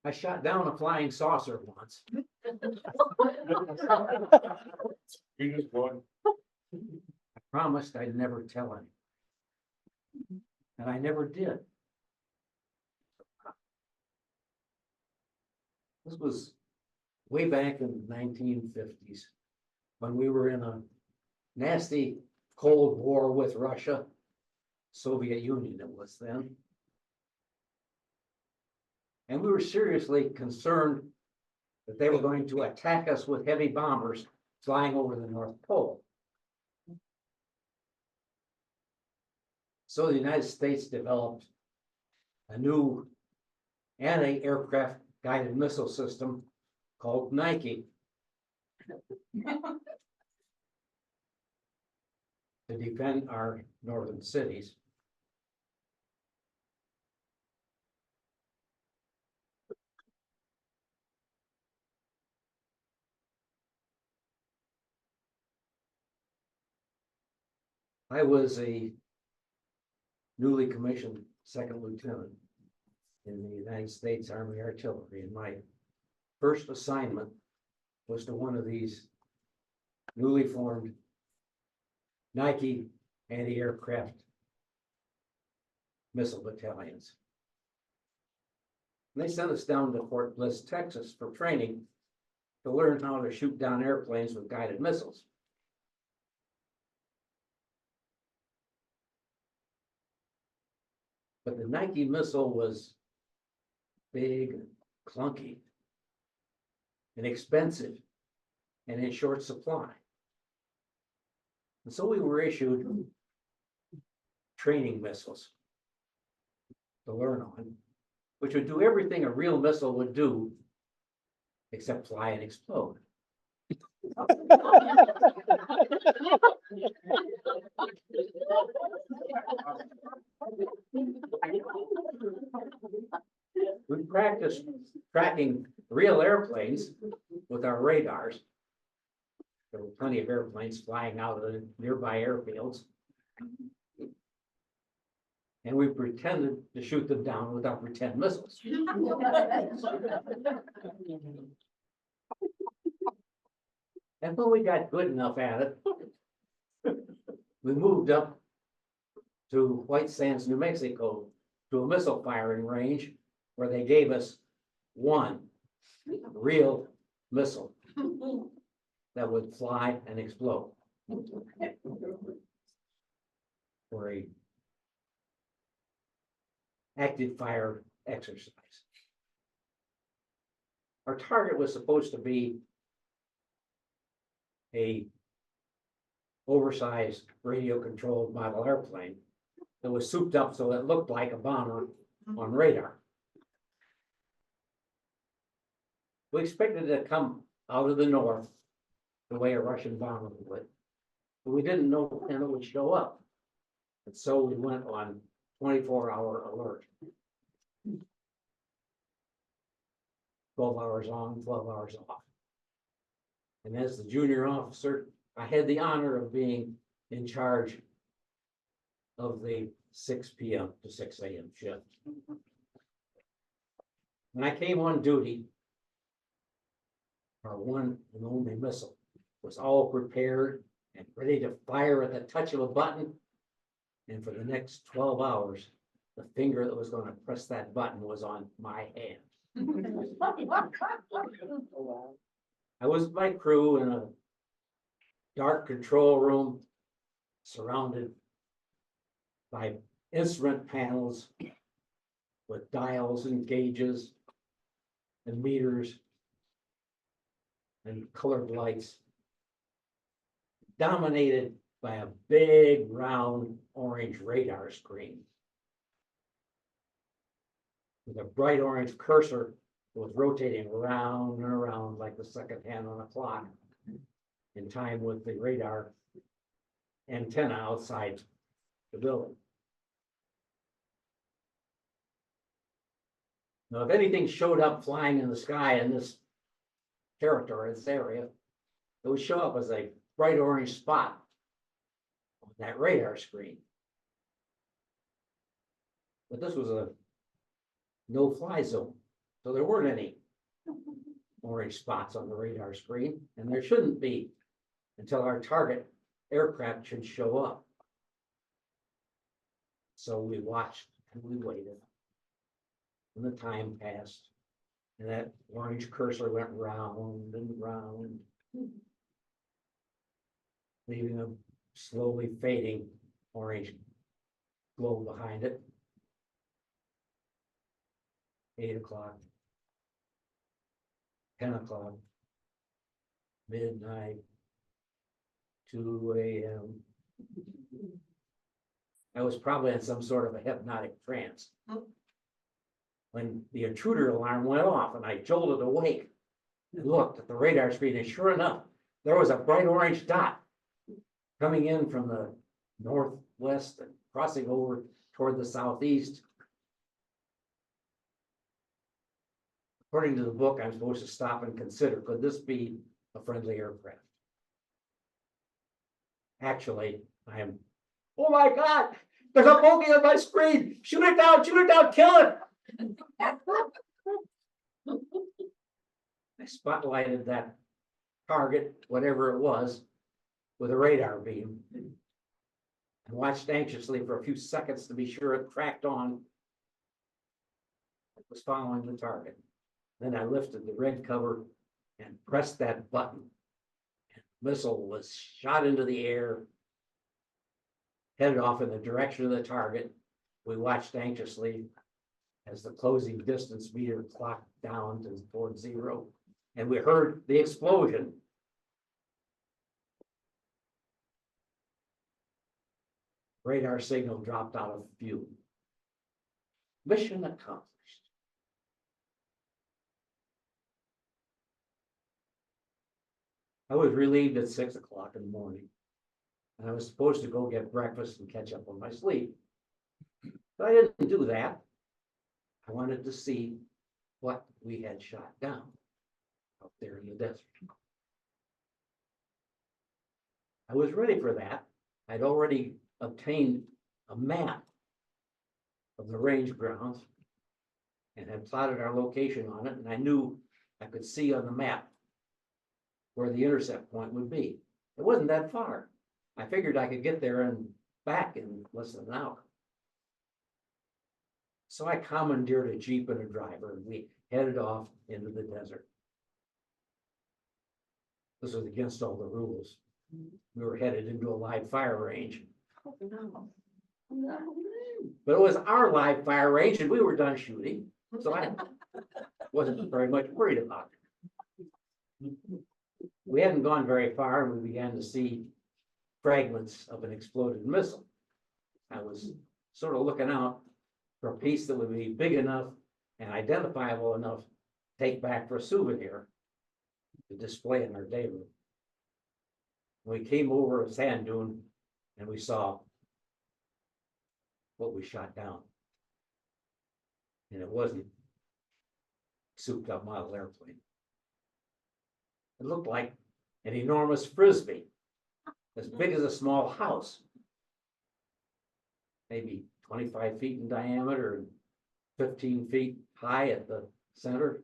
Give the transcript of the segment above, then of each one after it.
I shot down a flying saucer once. You just one. I promised I'd never tell anyone. And I never did. This was way back in the 1950s, when we were in a nasty Cold War with Russia, Soviet Union it was then. And we were seriously concerned that they were going to attack us with heavy bombers flying over the North Pole. So the United States developed a new anti-aircraft guided missile system called Nike to defend our northern cities. I was a newly commissioned second lieutenant in the United States Army Artillery, and my first assignment was to one of these newly formed Nike anti-aircraft missile battalions. And they sent us down to Fort Bliss, Texas for training to learn how to shoot down airplanes with guided missiles. But the Nike missile was big, clunky, and expensive, and in short supply. And so we were issued training missiles to learn on, which would do everything a real missile would do, except fly and explode. We practiced tracking real airplanes with our radars. There were plenty of airplanes flying out of the nearby airfields. And we pretended to shoot them down with our pretend missiles. And when we got good enough at it, we moved up to White Sands, New Mexico, to a missile firing range where they gave us one real missile that would fly and explode for a active fire exercise. Our target was supposed to be a oversized radio controlled model airplane that was souped up so it looked like a bomber on radar. We expected it to come out of the north the way a Russian bomber would, but we didn't know when it would show up. And so we went on 24-hour alert. 12 hours on, 12 hours off. And as the junior officer, I had the honor of being in charge of the 6 p.m. to 6 a.m. shift. When I came on duty, our one and only missile was all prepared and ready to fire at the touch of a button. And for the next 12 hours, the finger that was going to press that button was on my hand. I was with my crew in a dark control room surrounded by instrument panels with dials and gauges and meters and colored lights, dominated by a big round orange radar screen with a bright orange cursor that was rotating around and around like the second hand on a clock in time with the radar antenna outside the building. Now, if anything showed up flying in the sky in this territory, this area, it would show up as a bright orange spot on that radar screen. But this was a no-fly zone, So there weren't any orange spots on the radar screen, and there shouldn't be until our target aircraft should show up. So we watched and we waited. And the time passed, and that orange cursor went round and round, leaving a slowly fading orange glow behind it. 8 o'clock, 10 o'clock, midnight, 2 a.m. I was probably in some sort of a hypnotic trance when the intruder alarm went off, and I jolted awake and looked at the radar screen, and sure enough, there was a bright orange dot coming in from the northwest and crossing over toward the southeast. According to the book, I'm supposed to stop and consider, could this be a friendly aircraft? Actually, I am, oh my God, there's a bogey on my screen. Shoot it down, kill it. I spotlighted that target, whatever it was, with a radar beam and watched anxiously for a few seconds to be sure it tracked on. It was following the target. Then I lifted the red cover and pressed that button. And the missile was shot into the air, headed off in the direction of the target. We watched anxiously as the closing distance meter clocked down toward 0, and we heard the explosion. Radar signal dropped out of view. Mission accomplished. I was relieved at 6 o'clock in the morning, and I was supposed to go get breakfast and catch up on my sleep. But I didn't do that. I wanted to see what we had shot down out there in the desert. I was ready for that. I'd already obtained a map of the range grounds and had plotted our location on it, and I knew I could see on the map where the intercept point would be. It wasn't that far. I figured I could get there and back in less than an hour. So I commandeered a Jeep and a driver, and we headed off into the desert. This was against all the rules. We were headed into a live fire range. Oh, no. No. But it was our live fire range, and we were done shooting, so I wasn't very much worried about it. We hadn't gone very far, and we began to see fragments of an exploded missile. I was sort of looking out for a piece that would be big enough and identifiable enough to take back for a souvenir to display in our day room. We came over a sand dune and we saw what we shot down. And it wasn't a souped up model airplane. It looked like an enormous Frisbee, as big as a small house, maybe 25 feet in diameter and 15 feet high at the center.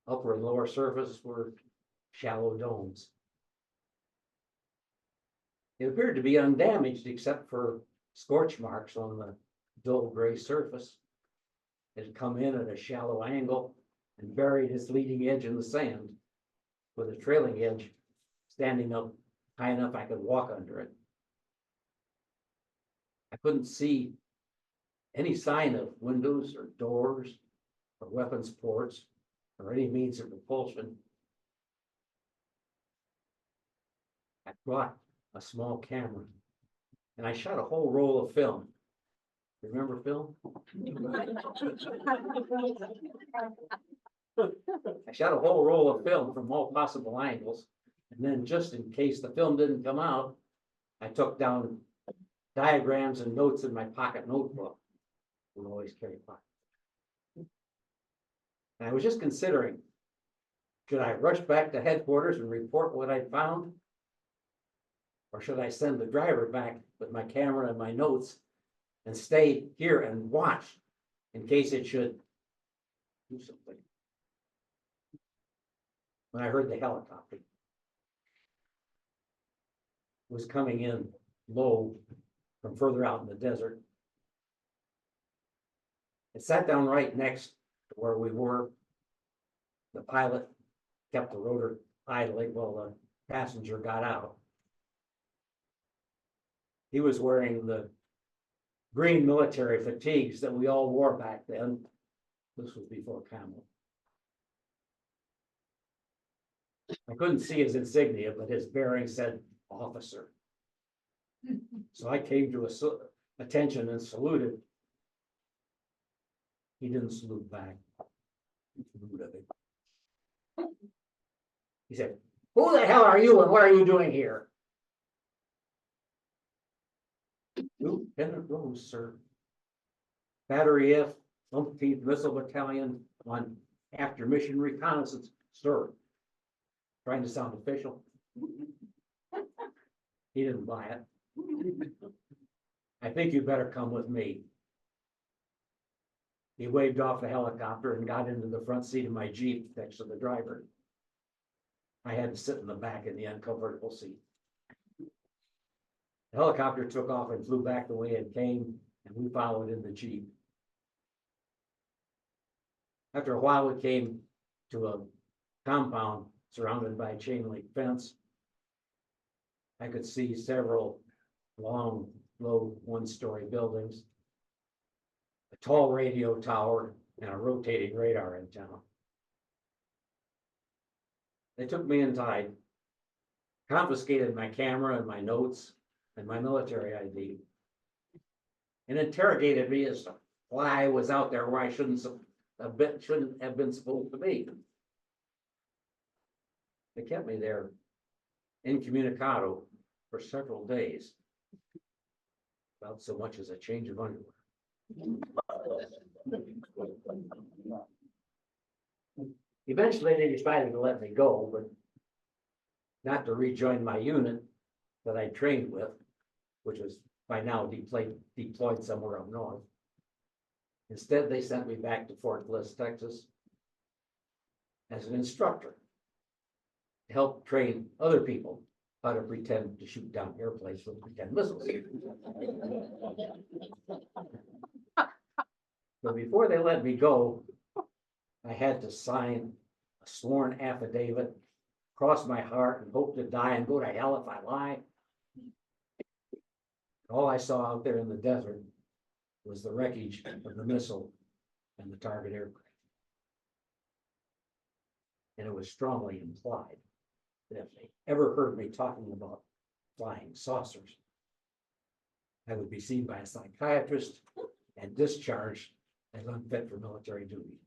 Upper and lower surface were shallow domes. It appeared to be undamaged except for scorch marks on the dull gray surface. It had come in at a shallow angle and buried its leading edge in the sand, with a trailing edge standing up high enough I could walk under it. I couldn't see any sign of windows or doors or weapons ports or any means of propulsion. I brought a small camera and I shot a whole roll of film. Remember film? I shot a whole roll of film from all possible angles. And then just in case the film didn't come out, I took down diagrams and notes in my pocket notebook. We always carry pocket. And I was just considering, should I rush back to headquarters and report what I found? Or should I send the driver back with my camera and my notes and stay here and watch in case it should do something. When I heard the helicopter was coming in low from further out in the desert. It sat down right next to where we were. The pilot kept the rotor idling while the passenger got out. He was wearing the green military fatigues that we all wore back then. This was before camo. I couldn't see his insignia, but his bearing said officer. So I came to attention and saluted. He didn't salute back. He said, "Who the hell are you and what are you doing here?" Lieutenant Rose, sir. Battery F, umpteenth Missile Battalion on after mission reconnaissance, sir. Trying to sound official. He didn't buy it. I think you better come with me. He waved off the helicopter and got into the front seat of my Jeep next to the driver. I had to sit in the back in the uncomfortable seat. The helicopter took off and flew back the way it came, and we followed in the Jeep. After a while, we came to a compound surrounded by a chain link fence. I could see several long, low, one-story buildings, a tall radio tower, and a rotating radar antenna. They took me inside, confiscated my camera and my notes and my military ID, and interrogated me as to why I was out there where I shouldn't have been supposed to be. They kept me there incommunicado for several days, without so much as a change of underwear. Eventually, they decided to let me go, but not to rejoin my unit that I trained with, which was by now deployed somewhere up north. Instead, they sent me back to Fort Bliss, Texas, as an instructor to help train other people how to pretend to shoot down airplanes with pretend missiles. But before they let me go, I had to sign a sworn affidavit, cross my heart and hope to die and go to hell if I lie. All I saw out there in the desert was the wreckage of the missile and the target aircraft. And it was strongly implied that if they ever heard me talking about flying saucers, I would be seen by a psychiatrist and discharged as unfit for military duty.